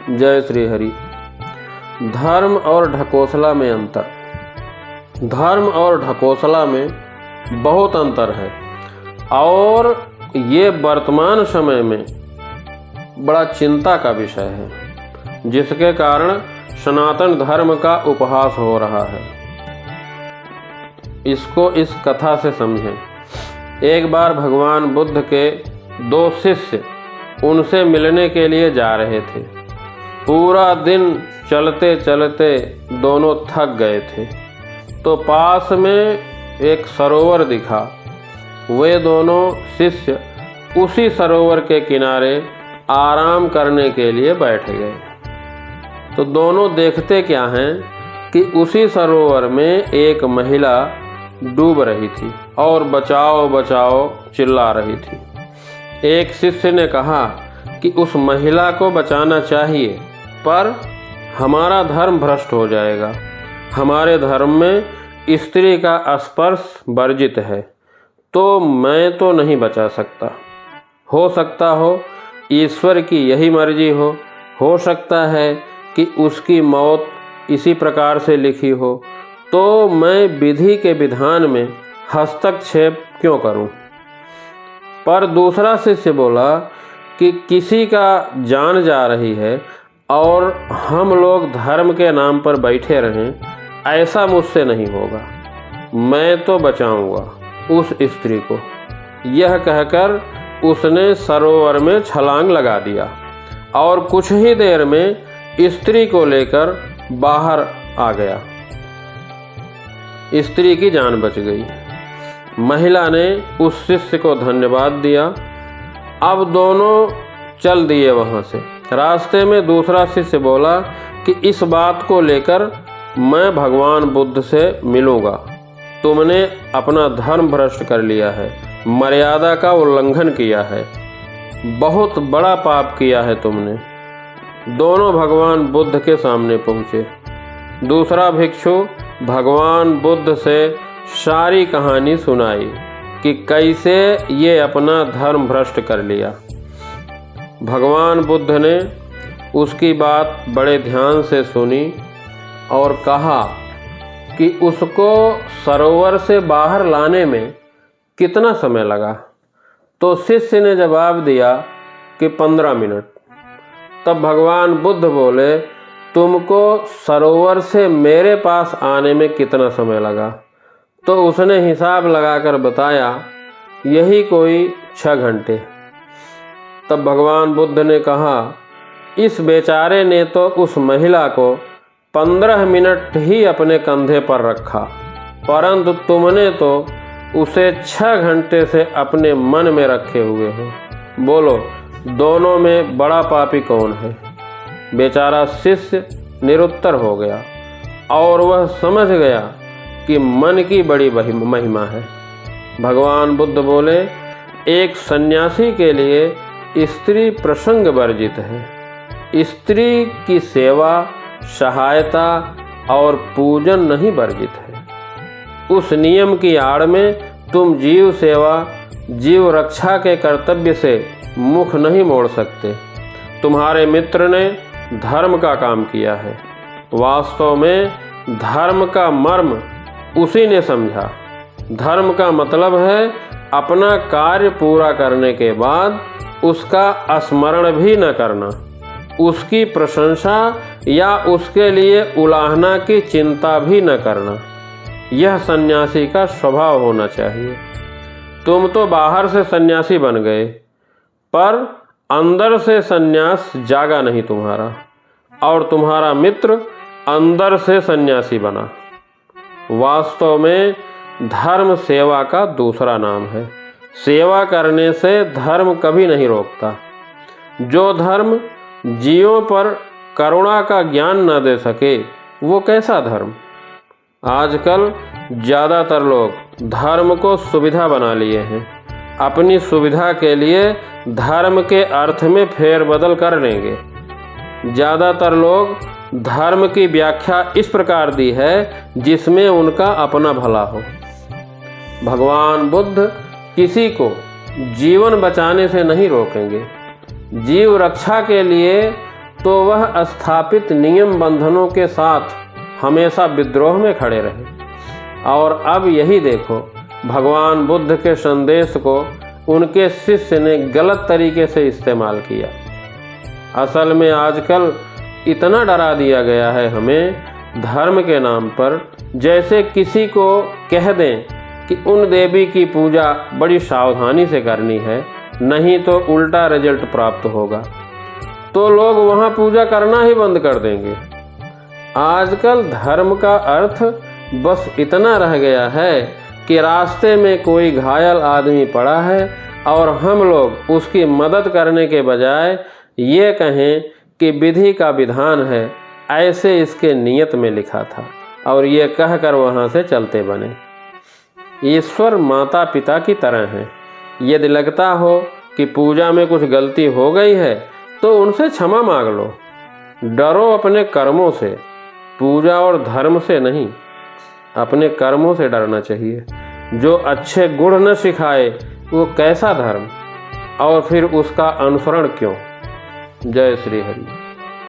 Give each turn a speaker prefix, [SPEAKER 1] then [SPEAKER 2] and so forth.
[SPEAKER 1] जय श्री हरि। धर्म और ढकोसला में अंतर। धर्म और ढकोसला में बहुत अंतर है और ये वर्तमान समय में बड़ा चिंता का विषय है, जिसके कारण सनातन धर्म का उपहास हो रहा है। इसको इस कथा से समझें। एक बार भगवान बुद्ध के दो शिष्य उनसे मिलने के लिए जा रहे थे। पूरा दिन चलते चलते दोनों थक गए थे, तो पास में एक सरोवर दिखा। वे दोनों शिष्य उसी सरोवर के किनारे आराम करने के लिए बैठ गए। तो दोनों देखते क्या हैं कि उसी सरोवर में एक महिला डूब रही थी और बचाओ बचाओ चिल्ला रही थी। एक शिष्य ने कहा कि उस महिला को बचाना चाहिए, पर हमारा धर्म भ्रष्ट हो जाएगा। हमारे धर्म में स्त्री का स्पर्श वर्जित है, तो मैं तो नहीं बचा सकता। हो सकता हो ईश्वर की यही मर्जी हो सकता है कि उसकी मौत इसी प्रकार से लिखी हो, तो मैं विधि के विधान में हस्तक्षेप क्यों करूं? पर दूसरा शिष्य बोला कि किसी का जान जा रही है और हम लोग धर्म के नाम पर बैठे रहें, ऐसा मुझसे नहीं होगा। मैं तो बचाऊंगा उस स्त्री को। यह कहकर उसने सरोवर में छलांग लगा दिया और कुछ ही देर में स्त्री को लेकर बाहर आ गया। स्त्री की जान बच गई। महिला ने उस शिष्य को धन्यवाद दिया। अब दोनों चल दिए वहाँ से। रास्ते में दूसरा शिष्य बोला कि इस बात को लेकर मैं भगवान बुद्ध से मिलूँगा। तुमने अपना धर्म भ्रष्ट कर लिया है, मर्यादा का उल्लंघन किया है, बहुत बड़ा पाप किया है तुमने। दोनों भगवान बुद्ध के सामने पहुँचे। दूसरा भिक्षु भगवान बुद्ध से सारी कहानी सुनाई कि कैसे ये अपना धर्म भ्रष्ट कर लिया। भगवान बुद्ध ने उसकी बात बड़े ध्यान से सुनी और कहा कि उसको सरोवर से बाहर लाने में कितना समय लगा। तो शिष्य ने जवाब दिया कि 15 मिनट। तब भगवान बुद्ध बोले, तुमको सरोवर से मेरे पास आने में कितना समय लगा? तो उसने हिसाब लगाकर बताया, यही कोई 6 घंटे। तब भगवान बुद्ध ने कहा, इस बेचारे ने तो उस महिला को 15 मिनट ही अपने कंधे पर रखा, परंतु तुमने तो उसे 6 घंटे से अपने मन में रखे हुए हो। बोलो, दोनों में बड़ा पापी कौन है? बेचारा शिष्य निरुत्तर हो गया और वह समझ गया कि मन की बड़ी महिमा है। भगवान बुद्ध बोले, एक सन्यासी के लिए स्त्री प्रसंग वर्जित है। स्त्री की सेवा, सहायता और पूजन नहीं वर्जित है। उस नियम की आड़ में तुम जीव सेवा, जीव रक्षा के कर्तव्य से मुख नहीं मोड़ सकते। तुम्हारे मित्र ने धर्म का काम किया है। वास्तव में धर्म का मर्म उसी ने समझा। धर्म का मतलब है अपना कार्य पूरा करने के बाद उसका स्मरण भी न करना, उसकी प्रशंसा या उसके लिए उलाहना की चिंता भी न करना। यह सन्यासी का स्वभाव होना चाहिए। तुम तो बाहर से सन्यासी बन गए, पर अंदर से सन्यास जागा नहीं तुम्हारा, और तुम्हारा मित्र अंदर से सन्यासी बना। वास्तव में धर्म सेवा का दूसरा नाम है। सेवा करने से धर्म कभी नहीं रोकता। जो धर्म जीवों पर करुणा का ज्ञान न दे सके, वो कैसा धर्म? आजकल ज़्यादातर लोग धर्म को सुविधा बना लिए हैं। अपनी सुविधा के लिए धर्म के अर्थ में फेरबदल कर लेंगे। ज़्यादातर लोग धर्म की व्याख्या इस प्रकार दी है जिसमें उनका अपना भला हो। भगवान बुद्ध किसी को जीवन बचाने से नहीं रोकेंगे। जीव रक्षा के लिए तो वह स्थापित नियम बंधनों के साथ हमेशा विद्रोह में खड़े रहे। और अब यही देखो, भगवान बुद्ध के संदेश को उनके शिष्य ने गलत तरीके से इस्तेमाल किया। असल में आजकल इतना डरा दिया गया है हमें धर्म के नाम पर, जैसे किसी को कह दें कि उन देवी की पूजा बड़ी सावधानी से करनी है, नहीं तो उल्टा रिजल्ट प्राप्त होगा, तो लोग वहाँ पूजा करना ही बंद कर देंगे। आजकल धर्म का अर्थ बस इतना रह गया है कि रास्ते में कोई घायल आदमी पड़ा है और हम लोग उसकी मदद करने के बजाय ये कहें कि विधि का विधान है, ऐसे इसके नियत में लिखा था, और ये कहकर वहाँ से चलते बने। ईश्वर माता पिता की तरह हैं। यदि लगता हो कि पूजा में कुछ गलती हो गई है तो उनसे क्षमा मांग लो। डरो अपने कर्मों से, पूजा और धर्म से नहीं, अपने कर्मों से डरना चाहिए। जो अच्छे गुण न सिखाए वो कैसा धर्म, और फिर उसका अनुसरण क्यों। जय श्री हरि।